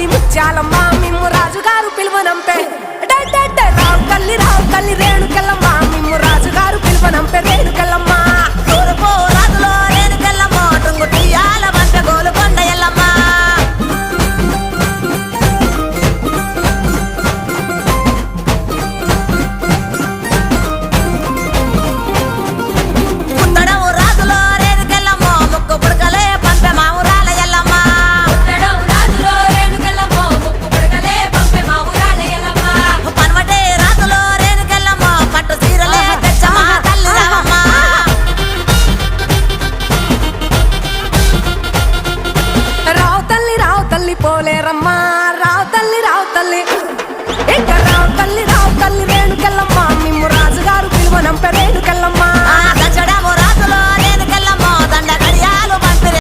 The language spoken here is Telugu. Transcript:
తల్లి ముత్యాలమ్మ మిమ్ము రాజుగారు పిలువనంపే రావు తల్లి రేణుకెళ్ళమ్మ మిమ్ము రాజుగారు పిలువనంపే రేణుకెళ్ళమ్మ తూర్పు రాజులో రేణుకెళ్ళమ్మ టుంగు టీయాల వంట గోలుకొండ ఎల్లమ్మ పుత్తడవు రాజులో రేణుకెళ్ళమ్మ ముక్కు పుడకలే పంపె మావురాల ఎల్లమ్మ పన్వటే రాజులో రేణుకెళ్ళమ్మ పట్టు చీరలే తెచ్చమ్మ తల్లి రావమ్మ రావు తల్లి పోలేరమ్మా రావు తల్లి ఇంకా రావు తల్లి రేణుకెళ్ళమ్మ మిమ్ము రాజుగారు పిలువనంపే రేణుకెళ్ళమ్మ